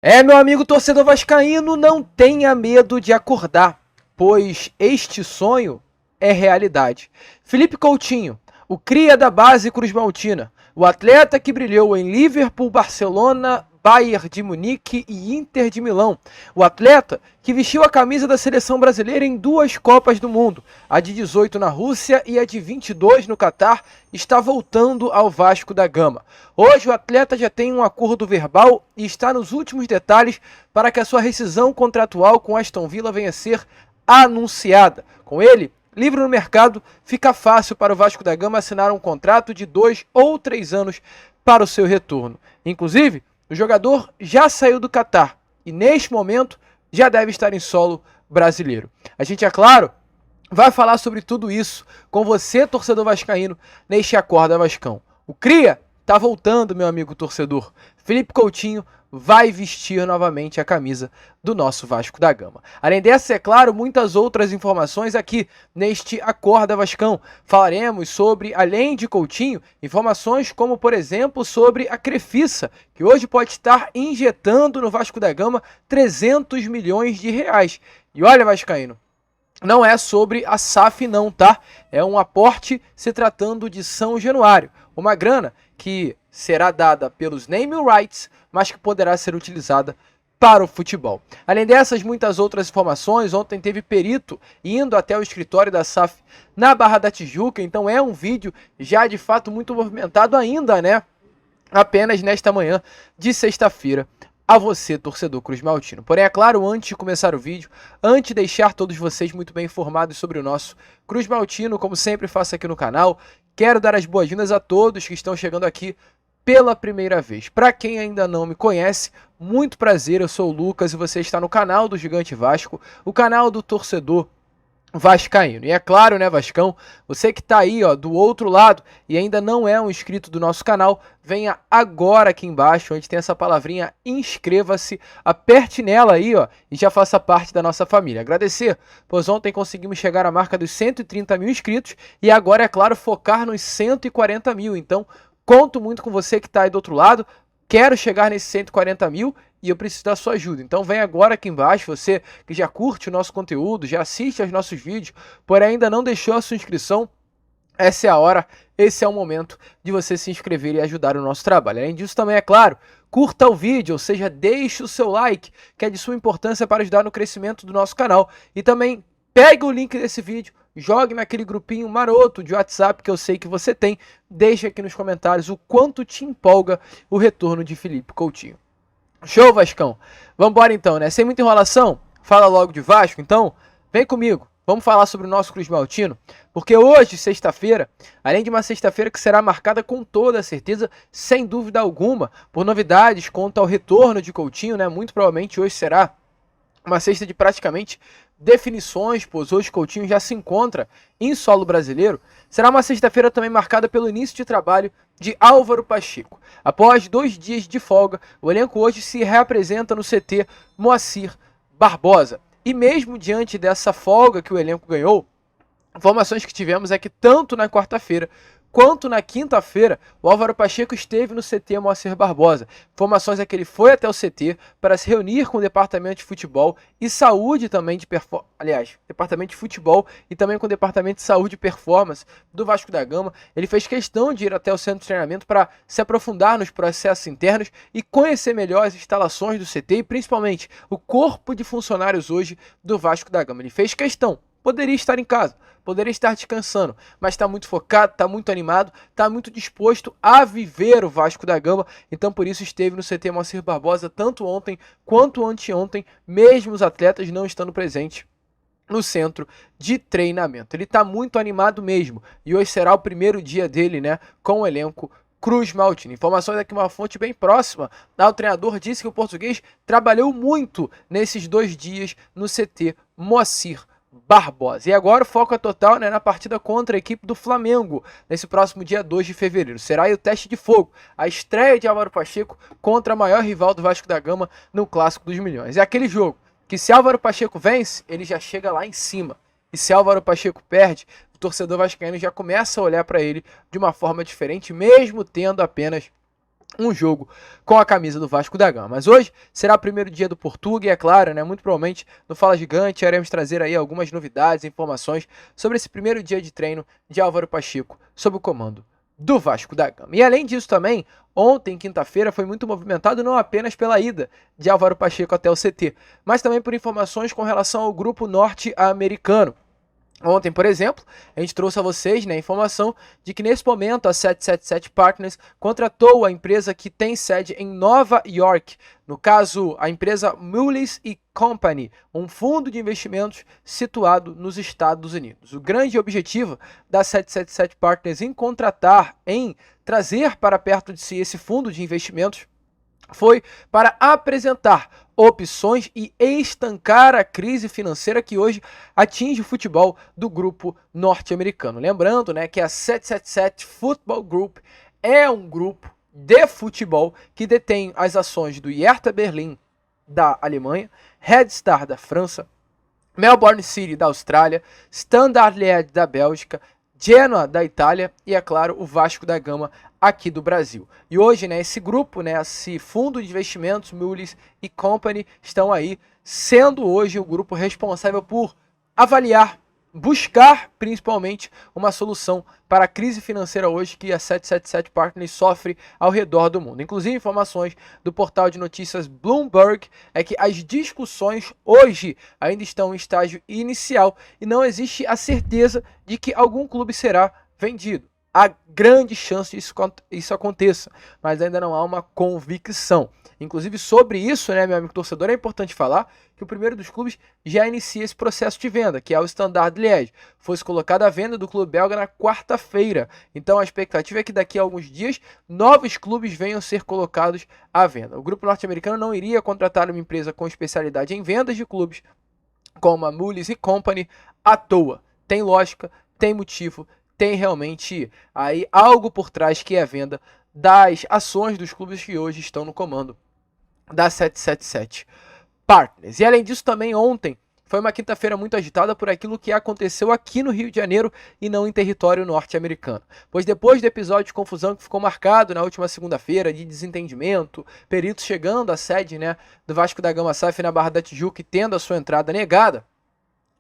Meu amigo torcedor vascaíno, não tenha medo de acordar, pois este sonho é realidade. Felipe Coutinho, o cria da base cruzmaltina, o atleta que brilhou em Liverpool, Barcelona, Bayern de Munique e Inter de Milão. O atleta que vestiu a camisa da seleção brasileira em duas Copas do Mundo, a de 18 na Rússia e a de 22 no Catar, está voltando ao Vasco da Gama. Hoje o atleta já tem um acordo verbal e está nos últimos detalhes para que a sua rescisão contratual com Aston Villa venha a ser anunciada. Com ele livre no mercado, fica fácil para o Vasco da Gama assinar um contrato de 2 ou 3 anos para o seu retorno. Inclusive, o jogador já saiu do Catar e neste momento já deve estar em solo brasileiro. A gente, é claro, vai falar sobre tudo isso com você, torcedor vascaíno, neste Acorda Vascão. O Cria tá voltando, meu amigo torcedor. Felipe Coutinho vai vestir novamente a camisa do nosso Vasco da Gama. Além dessa, é claro, muitas outras informações aqui neste Acorda Vascão. Falaremos sobre, além de Coutinho, informações como, por exemplo, sobre a Crefisa, que hoje pode estar injetando no Vasco da Gama 300 milhões de reais. E olha, vascaíno, não é sobre a SAF não, tá? É um aporte se tratando de São Januário. Uma grana que será dada pelos naming rights, mas que poderá ser utilizada para o futebol. Além dessas, muitas outras informações. Ontem teve perito indo até o escritório da SAF na Barra da Tijuca, então é um vídeo já de fato muito movimentado ainda, né? Apenas nesta manhã de sexta-feira, a você, torcedor cruzmaltino. Porém, é claro, antes de começar o vídeo, antes de deixar todos vocês muito bem informados sobre o nosso cruzmaltino, como sempre faço aqui no canal, quero dar as boas-vindas a todos que estão chegando aqui pela primeira vez. Para quem ainda não me conhece, muito prazer, eu sou o Lucas e você está no canal do Gigante Vasco, o canal do torcedor vascaíno. E é claro, né, Vascão, você que tá aí, ó, do outro lado e ainda não é um inscrito do nosso canal, venha agora aqui embaixo, onde tem essa palavrinha inscreva-se, aperte nela aí, ó, e já faça parte da nossa família. Agradecer, pois ontem conseguimos chegar à marca dos 130 mil inscritos e agora, é claro, focar nos 140 mil. Então, conto muito com você que está aí do outro lado. Quero chegar nesses 140 mil e eu preciso da sua ajuda. Então vem agora aqui embaixo, você que já curte o nosso conteúdo, já assiste aos nossos vídeos, porém ainda não deixou a sua inscrição, essa é a hora, esse é o momento de você se inscrever e ajudar o nosso trabalho. Além disso também, é claro, curta o vídeo, ou seja, deixe o seu like, que é de sua importância para ajudar no crescimento do nosso canal. E também pegue o link desse vídeo, jogue naquele grupinho maroto de WhatsApp que eu sei que você tem, deixe aqui nos comentários o quanto te empolga o retorno de Felipe Coutinho. Show, Vascão? Vambora então, né? Sem muita enrolação, fala logo de Vasco, então vem comigo. Vamos falar sobre o nosso cruzmaltino, porque hoje, sexta-feira, além de uma sexta-feira que será marcada com toda certeza, sem dúvida alguma, por novidades quanto ao retorno de Coutinho, né? Muito provavelmente hoje será uma sexta de praticamente definições, pois hoje Coutinho já se encontra em solo brasileiro. Será uma sexta-feira também marcada pelo início de trabalho de Álvaro Pacheco. Após 2 dias de folga, o elenco hoje se reapresenta no CT Moacir Barbosa. E mesmo diante dessa folga que o elenco ganhou, informações que tivemos é que tanto na quarta-feira quanto na quinta-feira, o Álvaro Pacheco esteve no CT Moacir Barbosa. Informações é que ele foi até o CT para se reunir com o departamento de futebol e saúde também de performance, aliás, departamento de futebol e também com o departamento de saúde e performance do Vasco da Gama. Ele fez questão de ir até o centro de treinamento para se aprofundar nos processos internos e conhecer melhor as instalações do CT e principalmente o corpo de funcionários hoje do Vasco da Gama. Ele fez questão. Poderia estar em casa, poderia estar descansando, mas está muito focado, está muito animado, está muito disposto a viver o Vasco da Gama, então por isso esteve no CT Moacir Barbosa tanto ontem quanto anteontem, mesmo os atletas não estando presentes no centro de treinamento. Ele está muito animado mesmo, e hoje será o primeiro dia dele, né, com o elenco cruzmaltino. Informações aqui, uma fonte bem próxima ao treinador disse que o português trabalhou muito nesses 2 dias no CT Moacir Barbosa. E agora o foco é total, né, na partida contra a equipe do Flamengo, nesse próximo dia 2 de fevereiro. Será aí o teste de fogo, a estreia de Álvaro Pacheco contra a maior rival do Vasco da Gama no Clássico dos Milhões. É aquele jogo que se Álvaro Pacheco vence, ele já chega lá em cima. E se Álvaro Pacheco perde, o torcedor vascaíno já começa a olhar para ele de uma forma diferente, mesmo tendo apenas um jogo com a camisa do Vasco da Gama. Mas hoje será o primeiro dia do Portuga e é claro, né, muito provavelmente no Fala Gigante iremos trazer aí algumas novidades, informações sobre esse primeiro dia de treino de Álvaro Pacheco sob o comando do Vasco da Gama. E além disso também, ontem, quinta-feira, foi muito movimentado não apenas pela ida de Álvaro Pacheco até o CT, mas também por informações com relação ao grupo norte-americano. Ontem, por exemplo, a gente trouxe a vocês, né, a informação de que nesse momento a 777 Partners contratou a empresa que tem sede em Nova York, no caso a empresa Moelis & Company, um fundo de investimentos situado nos Estados Unidos. O grande objetivo da 777 Partners em trazer para perto de si esse fundo de investimentos foi para apresentar opções e estancar a crise financeira que hoje atinge o futebol do grupo norte-americano. Lembrando, né, que a 777 Football Group é um grupo de futebol que detém as ações do Hertha Berlim da Alemanha, Red Star da França, Melbourne City da Austrália, Standard Liège da Bélgica, Genoa da Itália e, é claro, o Vasco da Gama aqui do Brasil. E hoje, né, esse grupo, né, esse fundo de investimentos, Moelis & Company, estão aí sendo hoje o grupo responsável por avaliar, buscar principalmente uma solução para a crise financeira hoje que a 777 Partners sofre ao redor do mundo. Inclusive, informações do portal de notícias Bloomberg é que as discussões hoje ainda estão em estágio inicial e não existe a certeza de que algum clube será vendido. Há grande chance de isso aconteça, mas ainda não há uma convicção. Inclusive sobre isso, né, meu amigo torcedor, é importante falar que o primeiro dos clubes já inicia esse processo de venda, que é o Standard Liège. Foi colocado à venda do clube belga na quarta-feira. Então a expectativa é que daqui a alguns dias novos clubes venham a ser colocados à venda. O grupo norte-americano não iria contratar uma empresa com especialidade em vendas de clubes como a Moelis & Company à toa. Tem lógica, tem motivo, tem realmente aí algo por trás que é a venda das ações dos clubes que hoje estão no comando da 777 Partners. E além disso também ontem foi uma quinta-feira muito agitada por aquilo que aconteceu aqui no Rio de Janeiro e não em território norte-americano. Pois depois do episódio de confusão que ficou marcado na última segunda-feira, de desentendimento, peritos chegando à sede, né, do Vasco da Gama SAF na Barra da Tijuca e tendo a sua entrada negada,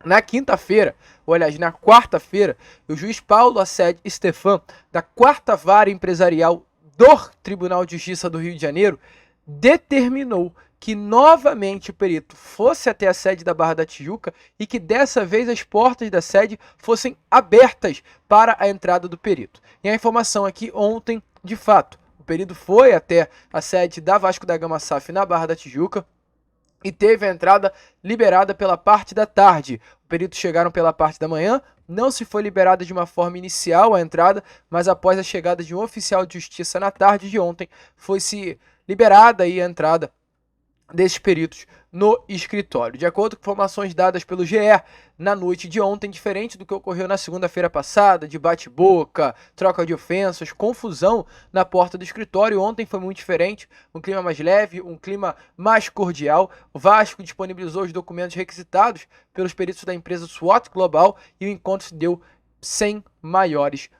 na quinta-feira, ou aliás, na quarta-feira, o juiz Paulo Assed Stefan, da 4ª Vara Empresarial do Tribunal de Justiça do Rio de Janeiro, determinou que novamente o perito fosse até a sede da Barra da Tijuca e que dessa vez as portas da sede fossem abertas para a entrada do perito. E a informação aqui ontem, de fato, o perito foi até a sede da Vasco da Gama SAF na Barra da Tijuca e teve a entrada liberada pela parte da tarde. Os peritos chegaram pela parte da manhã, não se foi liberada de uma forma inicial a entrada, mas após a chegada de um oficial de justiça na tarde de ontem, foi-se liberada aí a entrada desses peritos no escritório. De acordo com informações dadas pelo GE, na noite de ontem, diferente do que ocorreu na segunda-feira passada, de bate-boca, troca de ofensas, confusão na porta do escritório, ontem foi muito diferente, um clima mais leve, um clima mais cordial. O Vasco disponibilizou os documentos requisitados pelos peritos da empresa SWOT Global e o encontro se deu sem maiores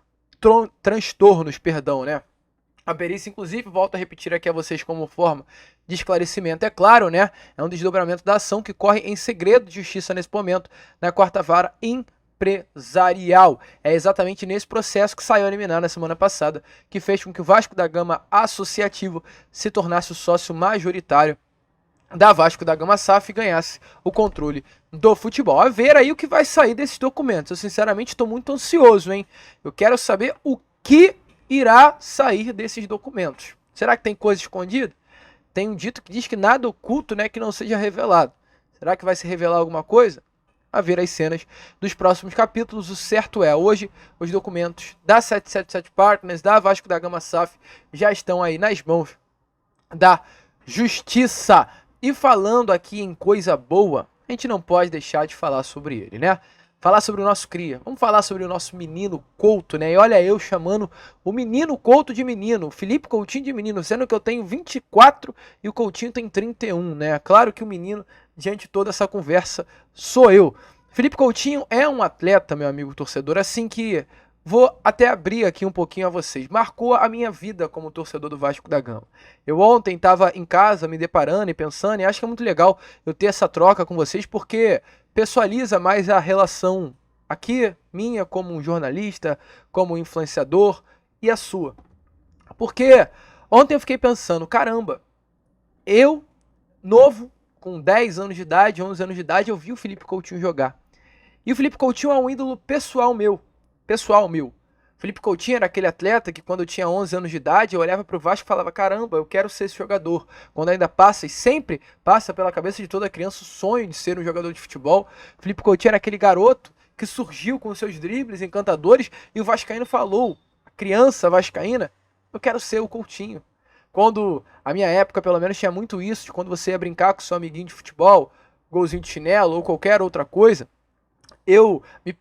transtornos, né? A perícia, inclusive, volto a repetir aqui a vocês como forma de esclarecimento, é claro, né? É um desdobramento da ação que corre em segredo de justiça nesse momento, na 4ª Vara Empresarial. É exatamente nesse processo que saiu a liminar na semana passada, que fez com que o Vasco da Gama Associativo se tornasse o sócio majoritário da Vasco da Gama SAF e ganhasse o controle do futebol. A ver aí o que vai sair desses documentos. Eu, sinceramente, estou muito ansioso, hein? Eu quero saber o que irá sair desses documentos. Será que tem coisa escondida? Tem um dito que diz que nada oculto, né, que não seja revelado. Será que vai se revelar alguma coisa? A ver as cenas dos próximos capítulos. O certo é, hoje, os documentos da 777 Partners, da Vasco da Gama SAF, já estão aí nas mãos da Justiça. E falando aqui em coisa boa, a gente não pode deixar de falar sobre ele, né? Falar sobre o nosso cria. Vamos falar sobre o nosso menino Couto, né? E olha eu chamando o menino Couto de menino, o Felipe Coutinho de menino, sendo que eu tenho 24 e o Coutinho tem 31, né? Claro que o menino, diante de toda essa conversa, sou eu. Felipe Coutinho é um atleta, meu amigo torcedor, assim que vou até abrir aqui um pouquinho a vocês. Marcou a minha vida como torcedor do Vasco da Gama. Eu ontem estava em casa me deparando e pensando, e acho que é muito legal eu ter essa troca com vocês, porque pessoaliza mais a relação aqui, minha como um jornalista, como um influenciador, e a sua. Porque ontem eu fiquei pensando, caramba, eu, novo, com 10 anos de idade, 11 anos de idade, eu vi o Felipe Coutinho jogar. E o Felipe Coutinho é um ídolo pessoal meu. O Felipe Coutinho era aquele atleta que quando eu tinha 11 anos de idade, eu olhava para o Vasco e falava, caramba, eu quero ser esse jogador. Quando ainda passa, e sempre passa pela cabeça de toda criança o sonho de ser um jogador de futebol. O Felipe Coutinho era aquele garoto que surgiu com seus dribles encantadores e o vascaíno falou, a criança vascaína, eu quero ser o Coutinho. Quando, a minha época pelo menos tinha muito isso, de quando você ia brincar com seu amiguinho de futebol, golzinho de chinelo ou qualquer outra coisa, eu me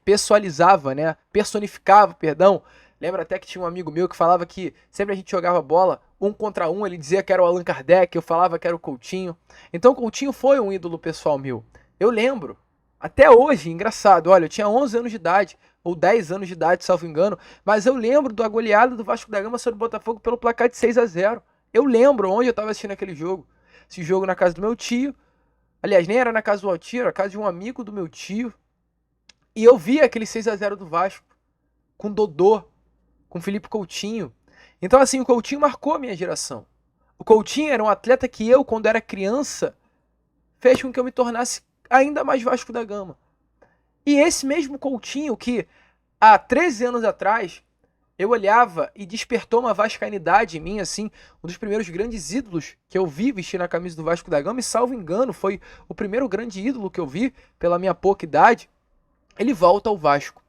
pessoalizava, né? Personificava, perdão. Lembra até que tinha um amigo meu que falava que sempre a gente jogava bola, 1 contra 1, ele dizia que era o Allan Kardec, eu falava que era o Coutinho. Então o Coutinho foi um ídolo pessoal meu. Eu lembro, até hoje, engraçado, olha, eu tinha 11 anos de idade, ou 10 anos de idade, salvo engano, mas eu lembro da goleada do Vasco da Gama sobre o Botafogo pelo placar de 6-0. Eu lembro onde eu estava assistindo aquele jogo. Esse jogo na casa do meu tio. Aliás, nem era na casa do meu tio, era na casa de um amigo do meu tio. E eu vi aquele 6-0 do Vasco, com Dodô, com Felipe Coutinho. Então, assim, o Coutinho marcou a minha geração. O Coutinho era um atleta que eu, quando era criança, fez com que eu me tornasse ainda mais Vasco da Gama. E esse mesmo Coutinho que, há 13 anos atrás, eu olhava e despertou uma vascainidade em mim, assim, um dos primeiros grandes ídolos que eu vi vestir na camisa do Vasco da Gama, e salvo engano, foi o primeiro grande ídolo que eu vi pela minha pouca idade, ele volta ao Vasco.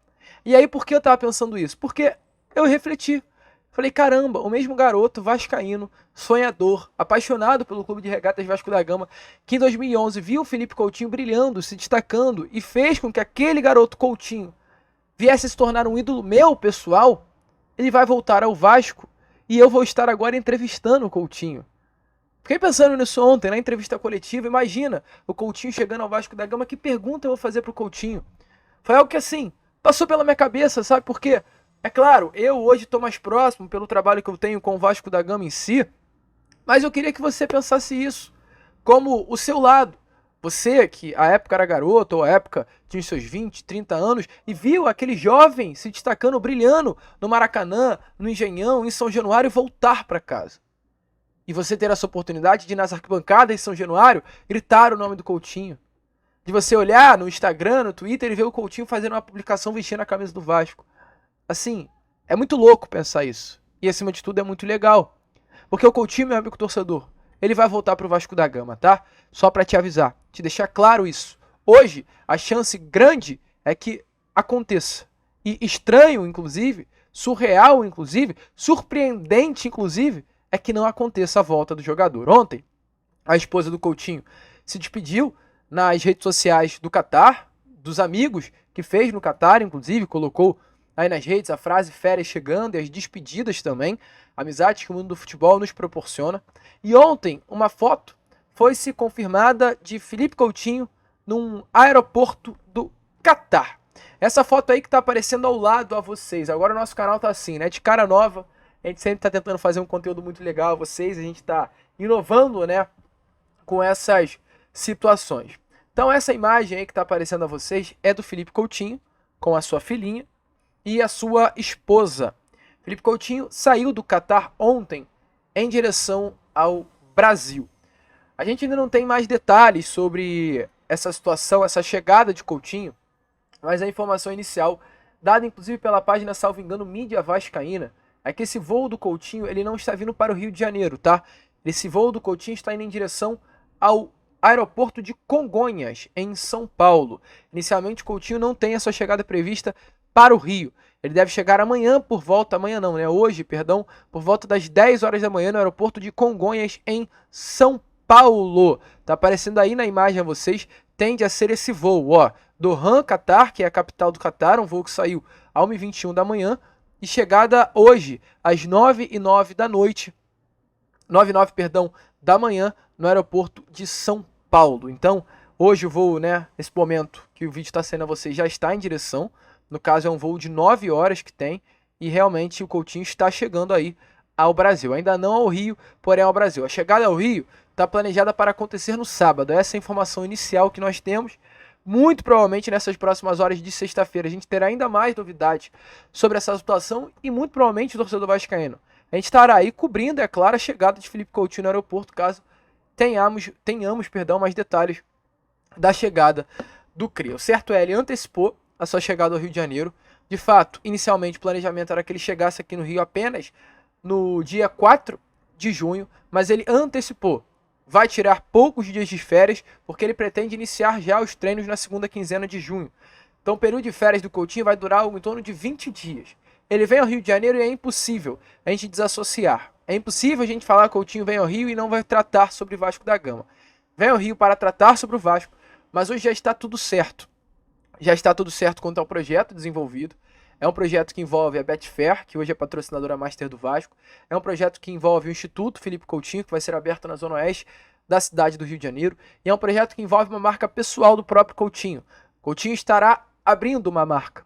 E aí, por que eu tava pensando isso? Porque eu refleti. Falei, caramba, o mesmo garoto vascaíno, sonhador, apaixonado pelo Clube de Regatas Vasco da Gama, que em 2011 viu o Felipe Coutinho brilhando, se destacando, e fez com que aquele garoto Coutinho viesse a se tornar um ídolo meu, pessoal, ele vai voltar ao Vasco e eu vou estar agora entrevistando o Coutinho. Fiquei pensando nisso ontem, na entrevista coletiva. Imagina o Coutinho chegando ao Vasco da Gama, que pergunta eu vou fazer pro Coutinho? Foi algo que, assim, passou pela minha cabeça, sabe por quê? É claro, eu hoje estou mais próximo pelo trabalho que eu tenho com o Vasco da Gama em si, mas eu queria que você pensasse isso como o seu lado. Você, que à época era garoto, ou à época tinha os seus 20, 30 anos, e viu aquele jovem se destacando, brilhando no Maracanã, no Engenhão, em São Januário, voltar para casa. E você ter essa oportunidade de ir nas arquibancadas em São Januário, gritar o nome do Coutinho. De você olhar no Instagram, no Twitter e ver o Coutinho fazendo uma publicação vestindo a camisa do Vasco. Assim, é muito louco pensar isso. E acima de tudo é muito legal. Porque o Coutinho, meu amigo torcedor, ele vai voltar pro Vasco da Gama, tá? Só pra te avisar, te deixar claro isso. Hoje, a chance grande é que aconteça. E estranho, inclusive, surreal, inclusive, surpreendente, inclusive, é que não aconteça a volta do jogador. Ontem, a esposa do Coutinho se despediu nas redes sociais do Catar, dos amigos que fez no Catar, inclusive, colocou aí nas redes a frase férias chegando e as despedidas também, amizades que o mundo do futebol nos proporciona. E ontem, uma foto foi-se confirmada de Felipe Coutinho num aeroporto do Catar. Essa foto aí que tá aparecendo ao lado a vocês. Agora o nosso canal tá assim, né? De cara nova. A gente sempre tá tentando fazer um conteúdo muito legal a vocês. A gente tá inovando, né? Com essas situações. Então essa imagem aí que tá aparecendo a vocês é do Felipe Coutinho com a sua filhinha e a sua esposa. Felipe Coutinho saiu do Catar ontem em direção ao Brasil. A gente ainda não tem mais detalhes sobre essa situação, essa chegada de Coutinho, mas a informação inicial, dada inclusive pela página, salvo engano, Mídia Vascaína, é que esse voo do Coutinho ele não está vindo para o Rio de Janeiro, tá? Esse voo do Coutinho está indo em direção ao aeroporto de Congonhas, em São Paulo. Inicialmente, Coutinho não tem a sua chegada prevista para o Rio. Ele deve chegar amanhã por volta, hoje, por volta das 10 horas da manhã no aeroporto de Congonhas, em São Paulo. Tá aparecendo aí na imagem a vocês, tende a ser esse voo, ó, Doha, Catar, que é a capital do Catar, um voo que saiu às 1h21 da manhã, e chegada hoje, às 9h09 da noite, 9h09, da manhã, no aeroporto de São Paulo. Então, hoje o voo, né, nesse momento que o vídeo está sendo a vocês, já está em direção No caso, é um voo de 9 horas que tem, e realmente o Coutinho está chegando aí ao Brasil. Ainda não ao Rio, porém ao Brasil. A chegada ao Rio está planejada para acontecer no sábado. Essa é a informação inicial que nós temos. Muito provavelmente nessas próximas horas de sexta-feira a gente terá ainda mais novidades sobre essa situação e muito provavelmente o torcedor vascaíno. A gente estará aí cobrindo, é claro, a chegada de Felipe Coutinho no aeroporto, caso tenhamos mais detalhes da chegada do CRIA. O certo é, ele antecipou a sua chegada ao Rio de Janeiro. De fato, inicialmente o planejamento era que ele chegasse aqui no Rio apenas no dia 4 de junho, mas ele antecipou. Vai tirar poucos dias de férias, porque ele pretende iniciar já os treinos na segunda quinzena de junho. Então o período de férias do Coutinho vai durar em torno de 20 dias. Ele vem ao Rio de Janeiro e é impossível a gente desassociar. É impossível a gente falar que o Coutinho vem ao Rio e não vai tratar sobre Vasco da Gama. Vem ao Rio para tratar sobre o Vasco, mas hoje já está tudo certo. Já está tudo certo quanto ao projeto desenvolvido. É um projeto que envolve a Betfair, que hoje é patrocinadora master do Vasco. É um projeto que envolve o Instituto Felipe Coutinho, que vai ser aberto na zona oeste da cidade do Rio de Janeiro. E é um projeto que envolve uma marca pessoal do próprio Coutinho. Coutinho estará abrindo uma marca,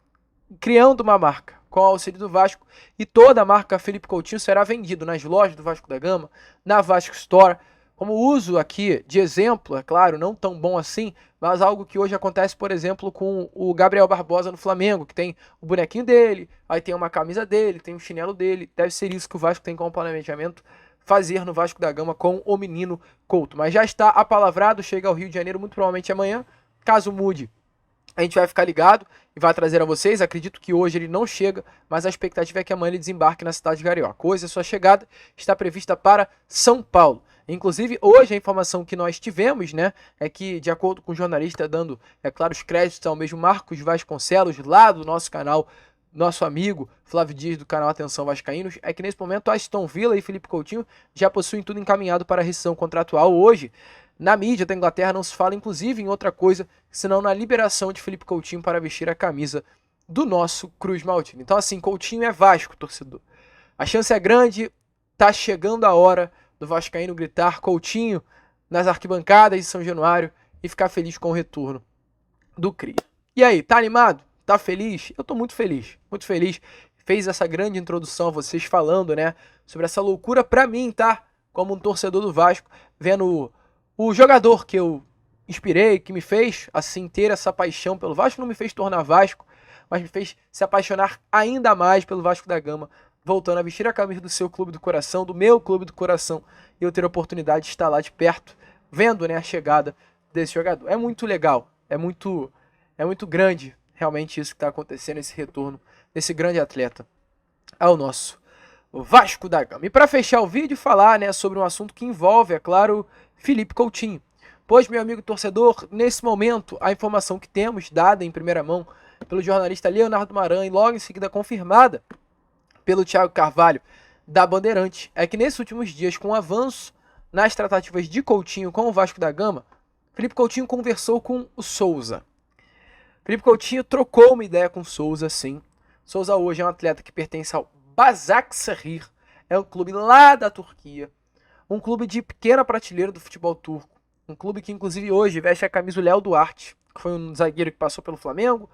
criando uma marca com o auxílio do Vasco. E toda a marca Felipe Coutinho será vendida nas lojas do Vasco da Gama, na Vasco Store. Como uso aqui de exemplo, é claro, não tão bom assim, mas algo que hoje acontece, por exemplo, com o Gabriel Barbosa no Flamengo, que tem o bonequinho dele, aí tem uma camisa dele, tem um chinelo dele. Deve ser isso que o Vasco tem como planejamento fazer no Vasco da Gama com o menino Couto. Mas já está apalavrado, chega ao Rio de Janeiro muito provavelmente amanhã. Caso mude, a gente vai ficar ligado e vai trazer a vocês. Acredito que hoje ele não chega, mas a expectativa é que amanhã ele desembarque na cidade de Carioca. Hoje a sua chegada está prevista para São Paulo. Inclusive, hoje a informação que nós tivemos, né, é que, de acordo com o jornalista, dando, é claro, os créditos ao mesmo Marcos Vasconcelos, lá do nosso canal, nosso amigo Flávio Dias, do canal Atenção Vascaínos, é que nesse momento Aston Villa e Felipe Coutinho já possuem tudo encaminhado para a rescisão contratual. Hoje, na mídia da Inglaterra, não se fala, inclusive, em outra coisa, senão na liberação de Felipe Coutinho para vestir a camisa do nosso Cruz Maltino. Então, assim, Coutinho é Vasco, torcedor. A chance é grande, tá chegando a hora do vascaíno gritar Coutinho nas arquibancadas de São Januário e ficar feliz com o retorno do CRIA. E aí, tá animado? Tá feliz? Eu tô muito feliz, muito feliz. Fez essa grande introdução a vocês falando, né, sobre essa loucura pra mim, tá? Como um torcedor do Vasco, vendo o jogador que eu inspirei, que me fez, assim, ter essa paixão pelo Vasco, não me fez tornar Vasco, mas me fez se apaixonar ainda mais pelo Vasco da Gama, voltando a vestir a camisa do seu clube do coração, do meu clube do coração, e eu ter a oportunidade de estar lá de perto, vendo, né, a chegada desse jogador. É muito legal, é muito grande realmente isso que está acontecendo, esse retorno desse grande atleta ao nosso Vasco da Gama. E para fechar o vídeo, falar, né, sobre um assunto que envolve, é claro, Felipe Coutinho. Pois, meu amigo torcedor, nesse momento, a informação que temos, dada em primeira mão pelo jornalista Leonardo Maran e logo em seguida confirmada pelo Thiago Carvalho, da Bandeirante, é que nesses últimos dias, com o avanço nas tratativas de Coutinho com o Vasco da Gama, Felipe Coutinho conversou com o Souza. Felipe Coutinho trocou uma ideia com o Souza, sim. Souza hoje é um atleta que pertence ao Başakşehir, é um clube lá da Turquia, um clube de pequena prateleira do futebol turco, um clube que inclusive hoje veste a camisa do Léo Duarte, que foi um zagueiro que passou pelo Flamengo,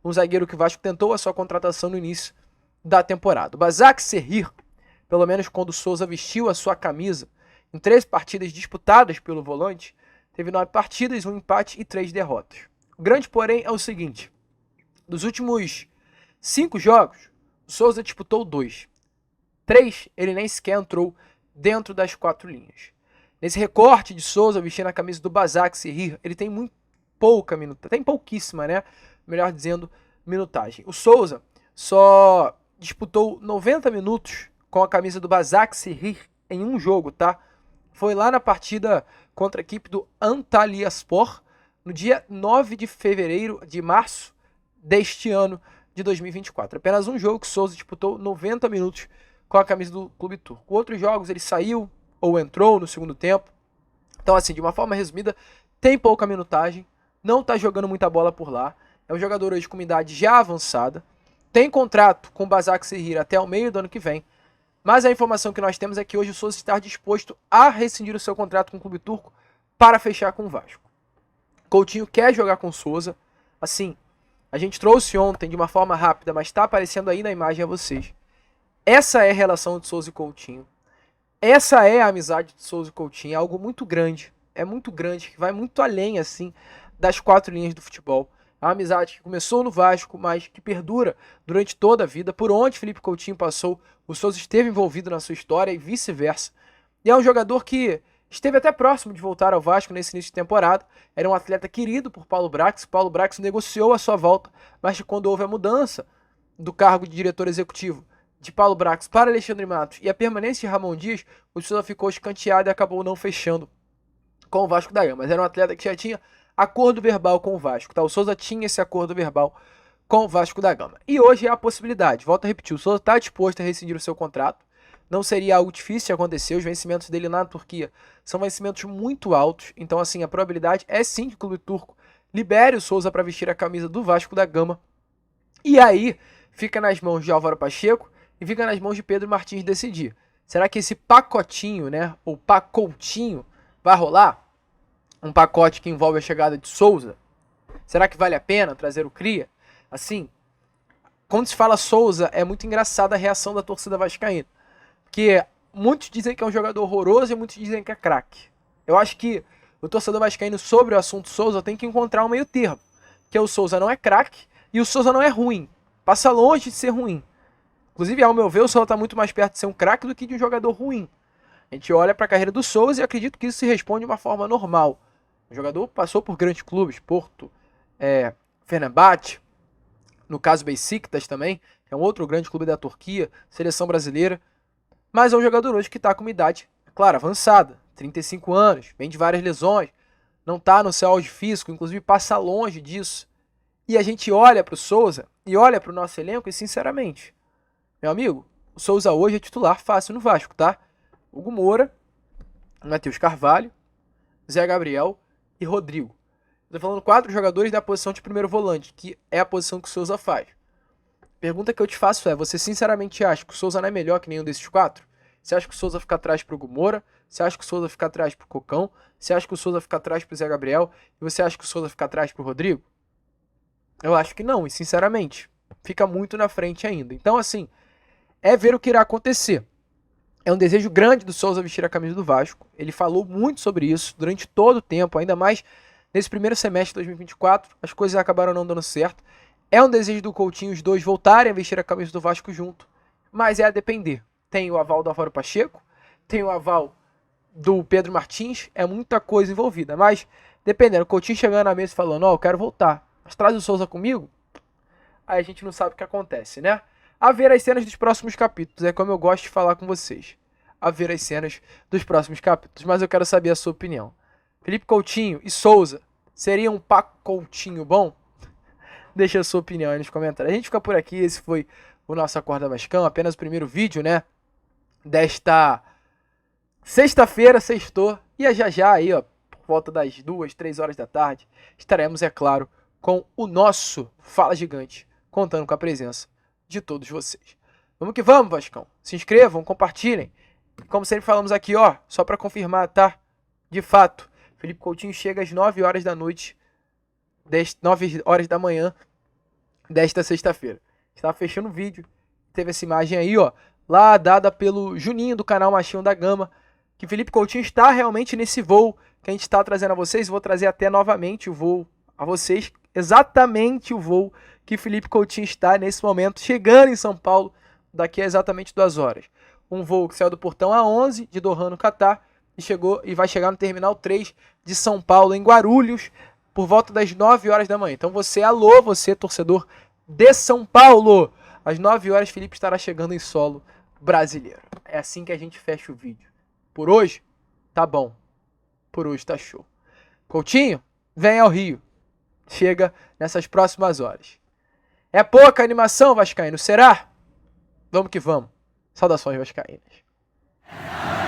um zagueiro que o Vasco tentou a sua contratação no início da temporada. O Başakşehir, pelo menos quando o Souza vestiu a sua camisa, em 13 partidas disputadas pelo volante, teve 9 partidas, 1 empate e 3 derrotas. O grande porém é o seguinte: dos últimos 5 jogos, o Souza disputou 2. 3 ele nem sequer entrou dentro das 4 linhas. Nesse recorte de Souza vestindo a camisa do Başakşehir, ele tem muito pouca minutagem, tem pouquíssima, né? Melhor dizendo, minutagem. O Souza só disputou 90 minutos com a camisa do Başakşehir em um jogo, tá? Foi lá na partida contra a equipe do Antalyaspor, no dia 9 de março deste ano de 2024. Apenas um jogo que Souza disputou 90 minutos com a camisa do clube turco. Outros jogos ele saiu ou entrou no segundo tempo. Então, assim, de uma forma resumida, tem pouca minutagem, não está jogando muita bola por lá. É um jogador hoje com uma idade já avançada, tem contrato com o Başakşehir até o meio do ano que vem, mas a informação que nós temos é que hoje o Souza está disposto a rescindir o seu contrato com o clube turco para fechar com o Vasco. Coutinho quer jogar com o Souza, assim, A gente trouxe ontem de uma forma rápida, mas está aparecendo aí na imagem a vocês. Essa é a relação de Souza e Coutinho. Essa é a amizade de Souza e Coutinho. É algo muito grande. É muito grande, que vai muito além, assim, das 4 linhas do futebol. A amizade que começou no Vasco, mas que perdura durante toda a vida. Por onde Felipe Coutinho passou, o Souza esteve envolvido na sua história e vice-versa. E é um jogador que esteve até próximo de voltar ao Vasco nesse início de temporada. Era um atleta querido por Paulo Brax. Paulo Brax negociou a sua volta, mas quando houve a mudança do cargo de diretor executivo de Paulo Brax para Alexandre Matos e a permanência de Ramon Dias, o Souza ficou escanteado e acabou não fechando com o Vasco da Gama. Mas era um atleta que já tinha acordo verbal com o Vasco. Tá? O Souza tinha esse acordo verbal com o Vasco da Gama. E hoje é a possibilidade. Volto a repetir, o Souza está disposto a rescindir o seu contrato. Não seria algo difícil de acontecer. Os vencimentos dele na Turquia são vencimentos muito altos. Então, assim, a probabilidade é sim que o clube turco libere o Souza para vestir a camisa do Vasco da Gama. E aí, fica nas mãos de Álvaro Pacheco e fica nas mãos de Pedro Martins decidir. Será que esse pacotinho, né, ou pacotinho, vai rolar? Um pacote que envolve a chegada de Souza? Será que vale a pena trazer o Cria? Assim, quando se fala Souza, é muito engraçada a reação da torcida vascaína. Porque muitos dizem que é um jogador horroroso e muitos dizem que é craque. Eu acho que o torcedor vascaíno sobre o assunto Souza tem que encontrar um meio termo. Que o Souza não é craque e o Souza não é ruim. Passa longe de ser ruim. Inclusive, ao meu ver, o Souza está muito mais perto de ser um craque do que de um jogador ruim. A gente olha para a carreira do Souza e acredito que isso se responde de uma forma normal. O jogador passou por grandes clubes, Porto, Fenerbahçe, no caso Beşiktaş também, que é um outro grande clube da Turquia, seleção brasileira. Mas é um jogador hoje que está com uma idade, claro, avançada, 35 anos, vem de várias lesões, não está no seu auge físico, inclusive passa longe disso. E a gente olha para o Souza e olha para o nosso elenco e, sinceramente, meu amigo, o Souza hoje é titular fácil no Vasco, tá? Hugo Moura, Matheus Carvalho, Zé Gabriel e Rodrigo. Estou falando 4 jogadores da posição de primeiro volante, que é a posição que o Souza faz. Pergunta que eu te faço é, você sinceramente acha que o Souza não é melhor que nenhum desses 4? Você acha que o Souza fica atrás pro Hugo Moura? Você acha que o Souza fica atrás pro Cocão? Você acha que o Souza fica atrás pro Zé Gabriel? E você acha que o Souza fica atrás pro Rodrigo? Eu acho que não, e sinceramente, fica muito na frente ainda. Então, assim, é ver o que irá acontecer. É um desejo grande do Souza vestir a camisa do Vasco. Ele falou muito sobre isso durante todo o tempo, ainda mais nesse primeiro semestre de 2024. As coisas acabaram não dando certo. É um desejo do Coutinho os dois voltarem a vestir a camisa do Vasco junto, mas é a depender. Tem o aval do Álvaro Pacheco, tem o aval do Pedro Martins, é muita coisa envolvida, mas dependendo, o Coutinho chegando na mesa e falando, eu quero voltar, mas traz o Souza comigo, aí a gente não sabe o que acontece, né? A ver as cenas dos próximos capítulos, é como eu gosto de falar com vocês. A ver as cenas dos próximos capítulos, mas eu quero saber a sua opinião. Felipe Coutinho e Souza, seria um pacotinho bom? Deixa a sua opinião aí nos comentários. A gente fica por aqui, esse foi o nosso Acorda Vascão, apenas o primeiro vídeo, né, desta sexta-feira, sextou, e já aí, ó, por volta das 2, 3 horas da tarde, estaremos, é claro, com o nosso Fala Gigante, contando com a presença de todos vocês. Vamos que vamos, Vascão. Se inscrevam, compartilhem. Como sempre falamos aqui, ó, só para confirmar, tá? De fato, Felipe Coutinho chega às 9 horas da noite, 9 horas da manhã desta sexta-feira. Estava fechando o vídeo, teve essa imagem aí, ó, lá dada pelo Juninho do canal Machinho da Gama, que Felipe Coutinho está realmente nesse voo que a gente está trazendo a vocês. Vou trazer até novamente o voo a vocês, exatamente o voo que Felipe Coutinho está nesse momento, chegando em São Paulo daqui a exatamente 2 horas. Um voo que saiu do portão A11 de Doha, no Catar, e vai chegar no terminal 3 de São Paulo, em Guarulhos, por volta das 9 horas da manhã. Então você torcedor de São Paulo, às 9 horas Felipe estará chegando em solo brasileiro. É assim que a gente fecha o vídeo. Por hoje, tá bom. Por hoje tá show. Coutinho, vem ao Rio. Chega nessas próximas horas. É pouca animação, vascaíno, será? Vamos que vamos. Saudações vascaínas.